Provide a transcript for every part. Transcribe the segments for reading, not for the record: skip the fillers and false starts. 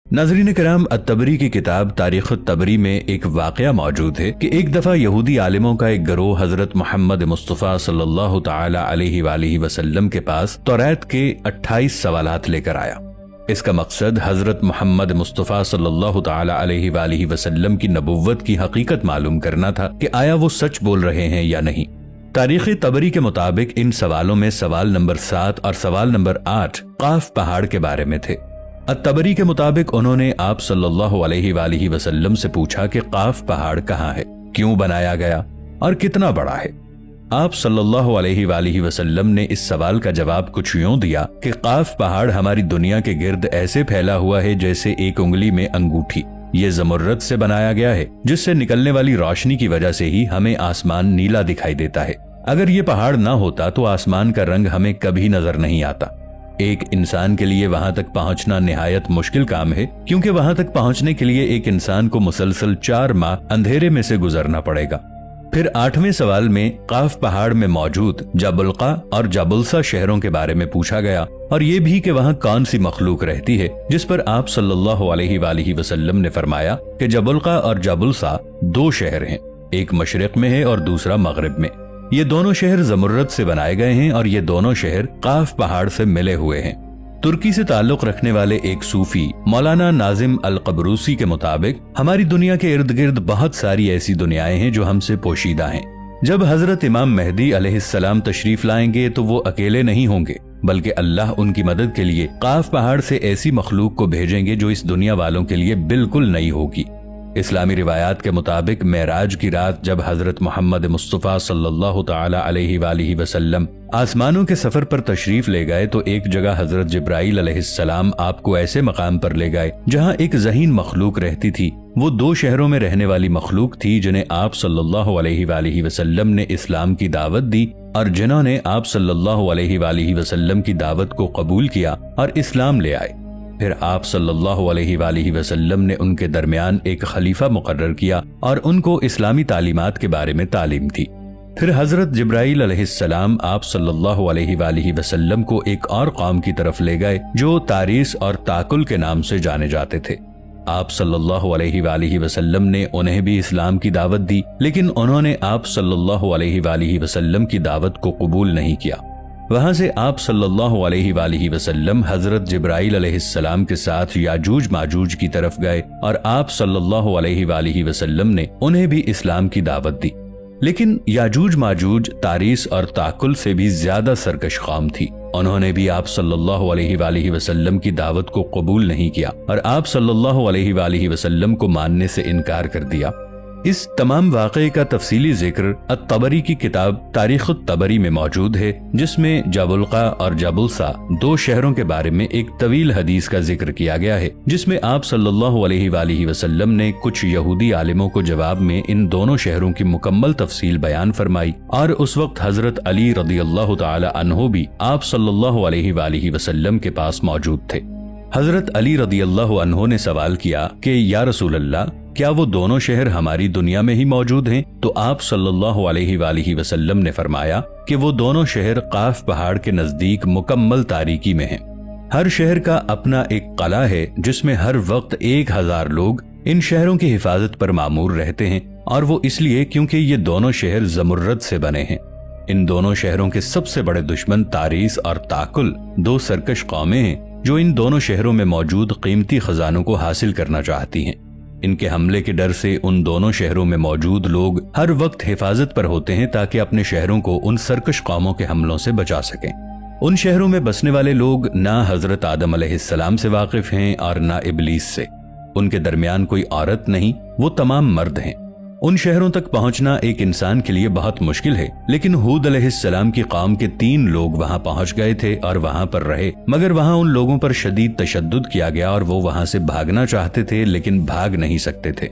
ناظرین کرام، الطبری کی کتاب تاریخ الطبری میں ایک واقعہ موجود ہے کہ ایک دفعہ یہودی عالموں کا ایک گروہ حضرت محمد مصطفیٰ صلی اللہ تعالی علیہ وآلہ وسلم کے پاس توریت کے 28 سوالات لے کر آیا۔ اس کا مقصد حضرت محمد مصطفیٰ صلی اللہ تعالی علیہ وآلہ وسلم کی نبوت کی حقیقت معلوم کرنا تھا کہ آیا وہ سچ بول رہے ہیں یا نہیں۔ تاریخ طبری کے مطابق ان سوالوں میں سوال نمبر 7 اور سوال نمبر 8 قاف پہاڑ کے بارے میں تھے۔ الطبری کے مطابق انہوں نے آپ صلی اللہ علیہ وآلہ وسلم سے پوچھا کہ قاف پہاڑ کہاں ہے، کیوں بنایا گیا اور کتنا بڑا ہے۔ آپ صلی اللہ علیہ وآلہ وسلم نے اس سوال کا جواب کچھ یوں دیا کہ قاف پہاڑ ہماری دنیا کے گرد ایسے پھیلا ہوا ہے جیسے ایک انگلی میں انگوٹھی۔ یہ زمرد سے بنایا گیا ہے، جس سے نکلنے والی روشنی کی وجہ سے ہی ہمیں آسمان نیلا دکھائی دیتا ہے۔ اگر یہ پہاڑ نہ ہوتا تو آسمان کا رنگ ہمیں کبھی نظر نہیں آتا۔ ایک انسان کے لیے وہاں تک پہنچنا نہایت مشکل کام ہے، کیونکہ وہاں تک پہنچنے کے لیے ایک انسان کو مسلسل 4 ماہ اندھیرے میں سے گزرنا پڑے گا۔ پھر 8ویں سوال میں قاف پہاڑ میں موجود جابلقا اور جابلسا شہروں کے بارے میں پوچھا گیا، اور یہ بھی کہ وہاں کون سی مخلوق رہتی ہے، جس پر آپ صلی اللہ علیہ وآلہ وسلم نے فرمایا کہ جابلقا اور جابلسا 2 شہر ہیں، ایک مشرق میں ہے اور دوسرا مغرب میں۔ یہ دونوں شہر زمرد سے بنائے گئے ہیں اور یہ دونوں شہر قاف پہاڑ سے ملے ہوئے ہیں۔ ترکی سے تعلق رکھنے والے ایک صوفی مولانا ناظم القبروسی کے مطابق ہماری دنیا کے ارد گرد بہت ساری ایسی دنیایں ہیں جو ہم سے پوشیدہ ہیں۔ جب حضرت امام مہدی علیہ السلام تشریف لائیں گے تو وہ اکیلے نہیں ہوں گے، بلکہ اللہ ان کی مدد کے لیے قاف پہاڑ سے ایسی مخلوق کو بھیجیں گے جو اس دنیا والوں کے لیے بالکل نئی ہوگی۔ اسلامی روایات کے مطابق معراج کی رات جب حضرت محمد مصطفیٰ صلی اللہ تعالی علیہ وآلہ وسلم آسمانوں کے سفر پر تشریف لے گئے تو ایک جگہ حضرت جبرائیل علیہ السلام آپ کو ایسے مقام پر لے گئے جہاں ایک ذہین مخلوق رہتی تھی۔ وہ 2 شہروں میں رہنے والی مخلوق تھی جنہیں آپ صلی اللہ علیہ وآلہ وسلم نے اسلام کی دعوت دی اور جنہوں نے آپ صلی اللہ علیہ وآلہ وسلم کی دعوت کو قبول کیا اور اسلام لے آئے۔ پھر آپ صلی اللہ علیہ وآلہ وسلم نے ان کے درمیان ایک خلیفہ مقرر کیا اور ان کو اسلامی تعلیمات کے بارے میں تعلیم دی۔ پھر حضرت جبرائیل علیہ السلام آپ صلی اللہ علیہ وآلہ وسلم کو ایک اور قوم کی طرف لے گئے جو تاریس اور تاکل کے نام سے جانے جاتے تھے۔ آپ صلی اللہ علیہ وآلہ وسلم نے انہیں بھی اسلام کی دعوت دی، لیکن انہوں نے آپ صلی اللہ علیہ وآلہ وسلم کی دعوت کو قبول نہیں کیا۔ وہاں سے آپ صلی اللہ علیہ وآلہ وسلم حضرت جبرائیل علیہ السلام کے ساتھ یاجوج ماجوج کی طرف گئے اور آپ صلی اللہ علیہ وآلہ وسلم نے انہیں بھی اسلام کی دعوت دی، لیکن یاجوج ماجوج تاریس اور تاکل سے بھی زیادہ سرکش قوم تھی۔ انہوں نے بھی آپ صلی اللہ علیہ وآلہ وسلم کی دعوت کو قبول نہیں کیا اور آپ صلی اللہ علیہ وآلہ وسلم کو ماننے سے انکار کر دیا۔ اس تمام واقعے کا تفصیلی ذکر الطبری کی کتاب تاریخ الطبری میں موجود ہے، جس میں جابلقا اور جابلسا 2 شہروں کے بارے میں ایک طویل حدیث کا ذکر کیا گیا ہے، جس میں آپ صلی اللہ علیہ وآلہ وسلم نے کچھ یہودی عالموں کو جواب میں ان دونوں شہروں کی مکمل تفصیل بیان فرمائی، اور اس وقت حضرت علی رضی اللہ تعالی عنہ بھی آپ صلی اللہ علیہ وآلہ وسلم کے پاس موجود تھے۔ حضرت علی رضی اللہ عنہ نے سوال کیا کہ یا رسول اللہ، کیا وہ دونوں شہر ہماری دنیا میں ہی موجود ہیں؟ تو آپ صلی اللہ علیہ وآلہ وسلم نے فرمایا کہ وہ دونوں شہر قاف پہاڑ کے نزدیک مکمل تاریکی میں ہیں۔ ہر شہر کا اپنا ایک قلعہ ہے جس میں ہر وقت 1000 لوگ ان شہروں کی حفاظت پر مامور رہتے ہیں، اور وہ اس لیے کیونکہ یہ دونوں شہر زمرد سے بنے ہیں۔ ان دونوں شہروں کے سب سے بڑے دشمن تاریس اور تاکل 2 سرکش قومیں ہیں جو ان دونوں شہروں میں موجود قیمتی خزانوں کو حاصل کرنا چاہتی ہیں۔ ان کے حملے کے ڈر سے ان دونوں شہروں میں موجود لوگ ہر وقت حفاظت پر ہوتے ہیں تاکہ اپنے شہروں کو ان سرکش قوموں کے حملوں سے بچا سکیں۔ ان شہروں میں بسنے والے لوگ نہ حضرت آدم علیہ السلام سے واقف ہیں اور نہ ابلیس سے۔ ان کے درمیان کوئی عورت نہیں، وہ تمام مرد ہیں۔ ان شہروں تک پہنچنا ایک انسان کے لیے بہت مشکل ہے، لیکن ہود علیہ السلام کی قوم کے 3 لوگ وہاں پہنچ گئے تھے اور وہاں پر رہے، مگر وہاں ان لوگوں پر شدید تشدد کیا گیا اور وہ وہاں سے بھاگنا چاہتے تھے لیکن بھاگ نہیں سکتے تھے۔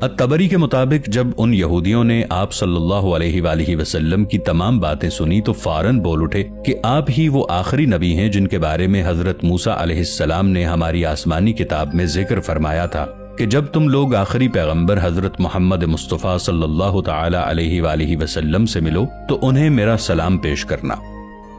الطبری کے مطابق جب ان یہودیوں نے آپ صلی اللہ علیہ وآلہ وسلم کی تمام باتیں سنی تو فوراً بول اٹھے کہ آپ ہی وہ آخری نبی ہیں جن کے بارے میں حضرت موسیٰ علیہ السلام نے ہماری آسمانی کتاب میں ذکر فرمایا تھا کہ جب تم لوگ آخری پیغمبر حضرت محمد مصطفیٰ صلی اللہ تعالی علیہ وآلہ وسلم سے ملو تو انہیں میرا سلام پیش کرنا۔